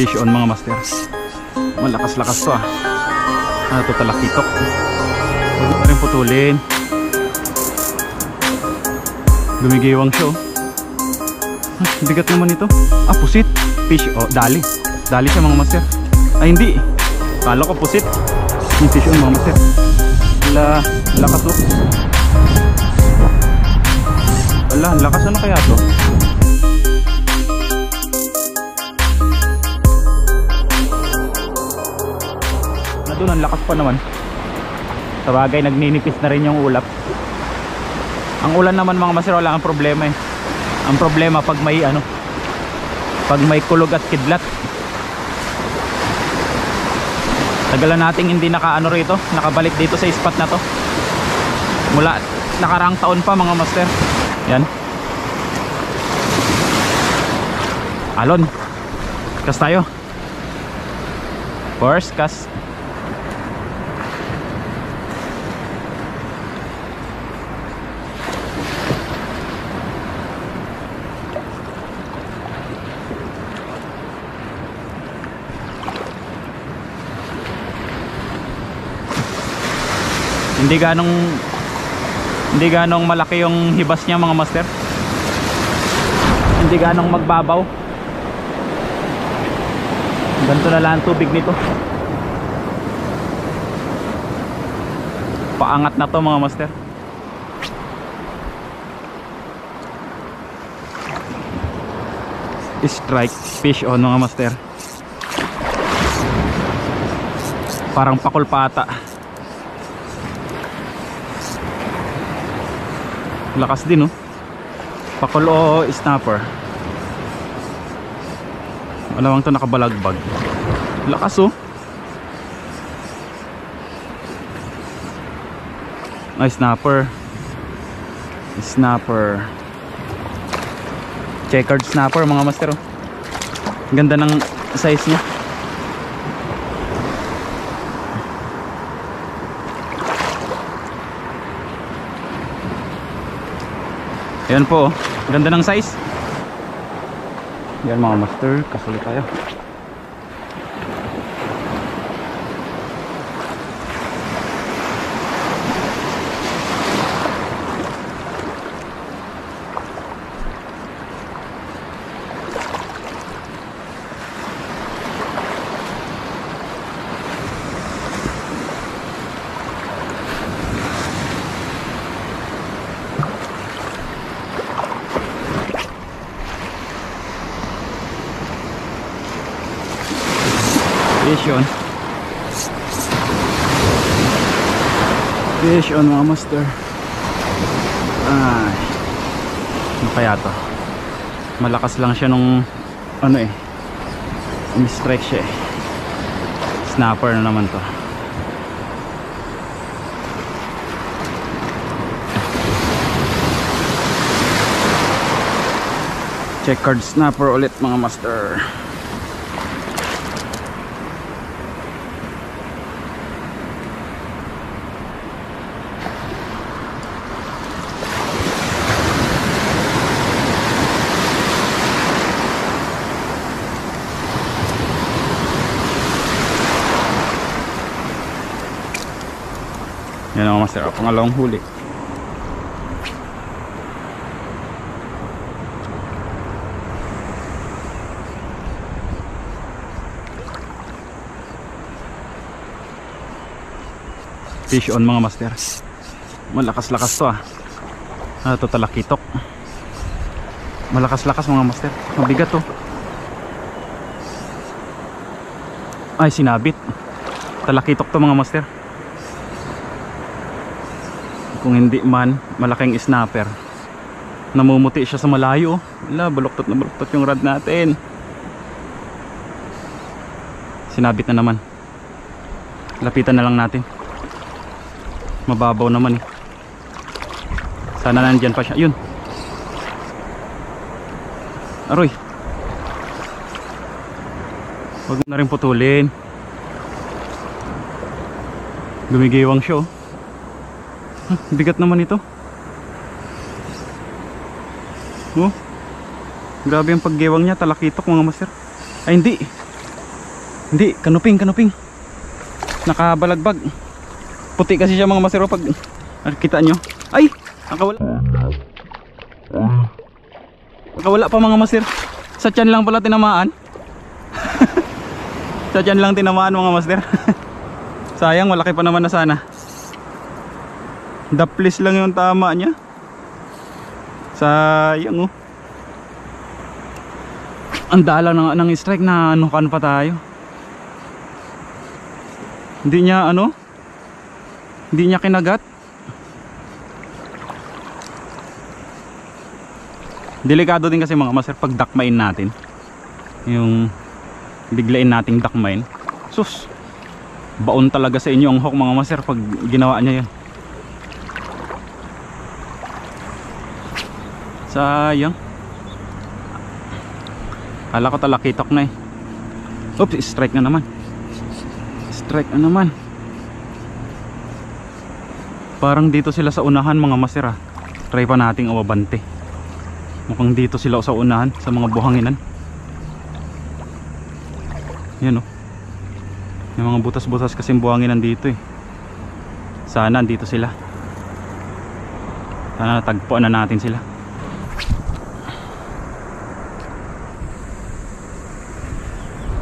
Fish on mga master. Malakas-lakas to ah. Ano to, talakitok. Huwag na rin putulin. Gumigiwang siya oh. Bigat naman ito. Ah, pusit. Fish, oh, dali. Dali siya mga master. Ay hindi. Kala ko pusit. Yung fish on mga master. Lakas oh. Wala, lakas ano kaya to? Doon ang lakas pa naman. Sa bagay nagninipis na rin yung ulap. Ang ulan naman mga master wala ang problema eh. Ang problema pag may ano, pag may kulog at kidlat. Tagalan nating hindi nakaano rito, nakabalik dito sa spot na to. Mula nakaraang taon pa mga master. Yan. Alon. Kas tayo. First kas. Hindi ganong malaki yung hibas niya mga master. Hindi ganong magbabaw. Ganito na lang ang tubig nito. Paangat na to mga master. Strike fish on mga master. Parang pakul pata. Lakas din oh. Pakul o snapper. Malawang to nakabalagbag. Lakas oh. Ay snapper. Snapper. Checkered snapper mga master oh. Ganda ng size niya. Ayan po, ganda ng size. Yan mga master, kasuli tayo. Fish on mga master. Ay, ano kaya to? Malakas lang siya nung ano eh, strike siya eh. Snapper na naman to. Checkered snapper ulit mga master. Yan ang master, pangalawang huli. Fish on mga master. Malakas-lakas to ah. Ano to, talakitok. Malakas-lakas mga master. Mabigat to. Ay, sinabit. Talakitok to mga master. Kung hindi man, malaking snapper. Namumuti siya sa malayo. Wala, baluktot na baluktot yung rod natin. Sinabit na naman. Lapitan na lang natin. Mababaw naman eh. Sana nandyan pa siya. Yun. Aroy. Huwag na rin putulin. Gumigiwang siya oh. Bigat naman ito. Oh. Grabe yung paggiwang niya, talakitok mga master. Ay hindi. Hindi, kanuping, kanuping. Nakabalagbag. Puti kasi siya mga masero pag nakita nyo. Ay! Nakawala. Nakawala pa mga master. Sa tiyan lang pala tinamaan. Sa tiyan lang tinamaan mga master. Sayang, malaki pa naman na sana. Daplis lang yung tama niya. Sayang oh. Ang dala ng strike na anukan pa tayo. Hindi niya ano? Hindi niya kinagat. Delikado din kasi mga master pag dakmain natin. Yung biglain nating dakmain. Sus. Baon talaga sa inyo ang hook mga master pag ginawa niya yan. Sayang. Kala ko talakitok na eh. Oops, strike na naman. Strike na naman. Parang dito sila sa unahan mga master ah. Try pa nating awabante. Mukhang dito sila sa unahan sa mga buhanginan. Yan oh. May mga butas-butas kasi buhanginan dito eh. Sana dito sila. Sana tagpuan na natin sila.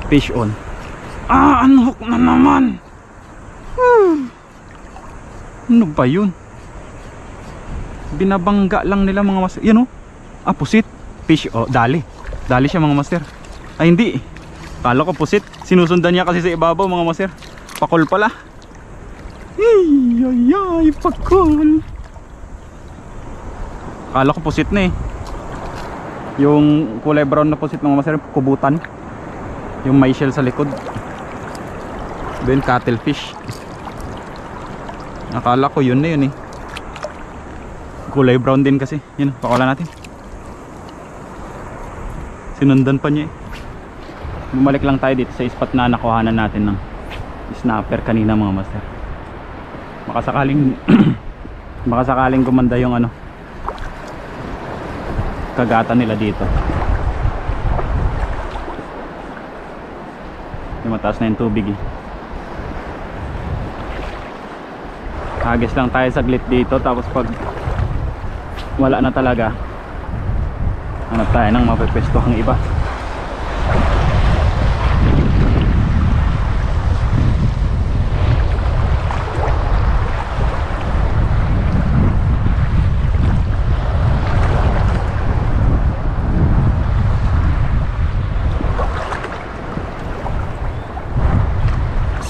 Fish on. Ah, unhook na naman. Ano ba yun? Binabangga lang nila mga master. Yan o. Ah, pusit. Fish on. Dali. Dali siya mga master. Ay hindi. Kala ko pusit. Sinusundan niya kasi sa ibabaw mga master. Pakol pala. Ay, ay, ay. Pakol. Kala ko pusit na eh. Yung kulay brown na pusit mga master. Kubutan. Yung may shell sa likod. Then cuttlefish. Nakala ko yun na yun eh. Kulay brown din kasi. Yun, pakawalan natin. Sinundan pa niya eh. Bumalik lang tayo dito sa spot na nakuhanan natin ng snapper kanina mga master. Baka sakaling baka sakaling gumanda yung ano, kagatan nila dito. Mataas na yung tubig eh. Hagis lang tayo saglit dito. Tapos pag wala na talaga, hanap tayo ng mapipwestohang iba.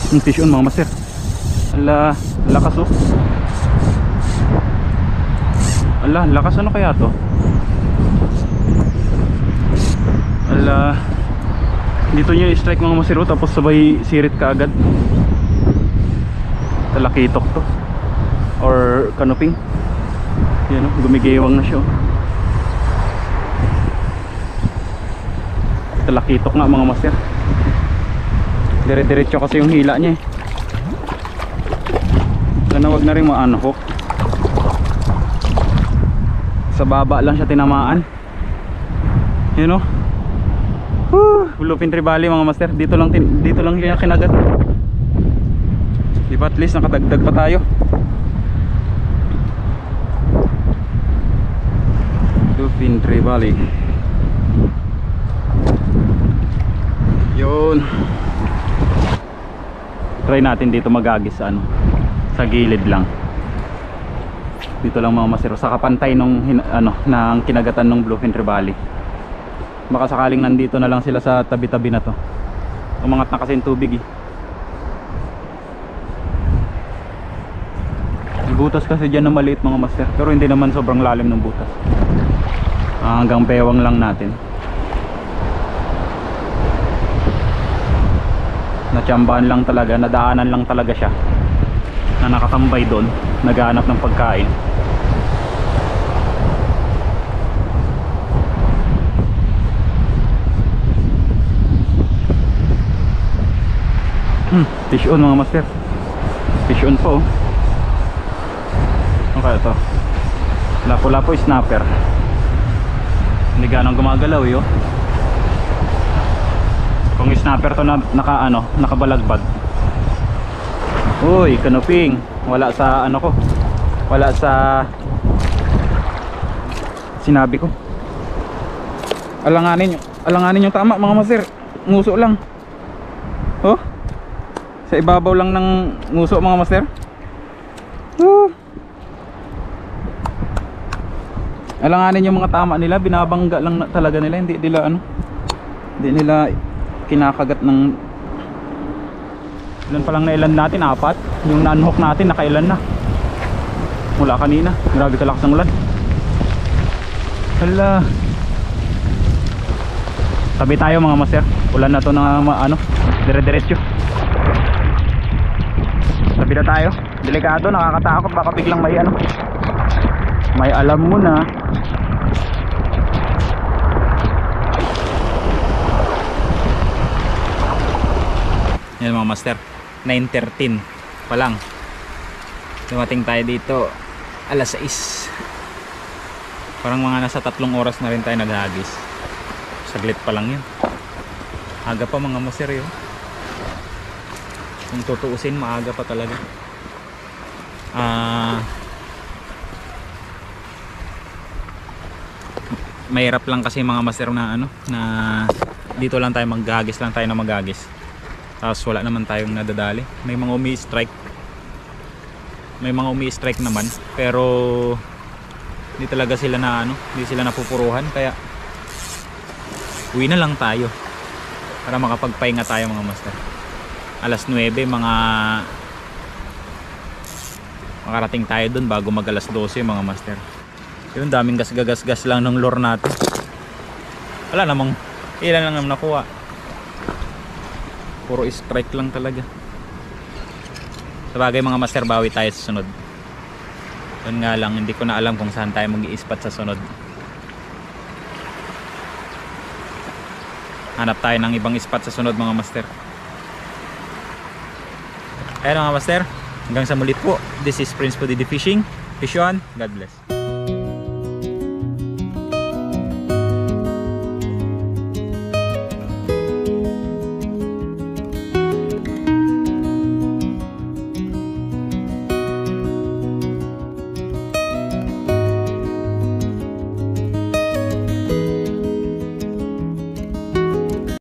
Yung fish on mga master. Ala, lakas oh. Ala, lakas ano kaya to? Ala, dito niya i-strike mga master oh, tapos sabay sirit ka agad. Talakitok to or kanuping. Yan oh, gumigewang na siya oh. Talakitok nga mga master. Dire-diretso kasi yung hila niya eh. Sana wag na rin ma-unhook. Sa baba lang siya tinamaan. Yun o. Bluefin Trevally mga master. Dito lang siya kinagat. Diba at least nakadagdag pa tayo. Bluefin Trevally. Yun. Try natin dito magagis sa ano, sa gilid lang. Dito lang mga masero sa kapantay nung ano ng kinagatan ng Bluefin Trevally. Baka sakaling nandito na lang sila sa tabi-tabi na to. Umangat na kasi yung tubig eh. May butas kasi dyan na maliit mga master, pero hindi naman sobrang lalim ng butas. Hanggang pewang lang natin. Natsambahan lang talaga, nadaanan lang talaga siya na nakatambay doon, naghahanap ng pagkain. Fish on mga master. Fish on po. Ano kaya ito? Lapo-lapo snapper. Hindi ganang gumagalaw yun. Kung Yung snapper to na nakabalagbag. Uy, kanuping. Wala sa ano ko. Wala sa sinabi ko. Alanganin yung tama mga master. Nguso lang. Oh. Sa ibabaw lang ng nguso mga master. Alanganin yung mga tama nila, binabangga lang talaga nila, hindi nila kinakagat ng ilan pa lang na ilan natin, 4. Yung na-unhook natin nakailan na mula kanina. Grabe kalakas ng ulan. Hala, tabi tayo mga master, ulan na to na dire-diretso. Tabi na tayo, delikado, nakakatakot, baka biglang may alam mo na. Yan mga master, 9:13 pa lang dumating tayo dito, alas 6. Parang mga nasa 3 oras na rin tayo naghagis. Saglit pa lang yan, aga pa mga master yun. Kung tutuusin, maaga pa talaga. Mahirap lang kasi mga master na na dito lang tayo maghagis tapos wala naman tayong nadadali. May mga umi-strike naman, pero hindi talaga sila hindi sila napupuruhan, kaya uwi na lang tayo para makapagpahinga tayo mga master. Alas 9 makarating tayo dun bago mag alas 12 mga master. Yung daming gas lang ng lure natin. Wala namang ilan lang naman nakuha. Puro strike lang talaga. Sabagay mga master, bawi tayo sa sunod. Yun nga lang, hindi ko na alam kung saan tayo mag-i-spot sa sunod. Hanap tayo ng ibang spot sa sunod mga master. Ayan mga master, hanggang sa muli po. This is Prince Pudidi Fishing. Fish on, God bless.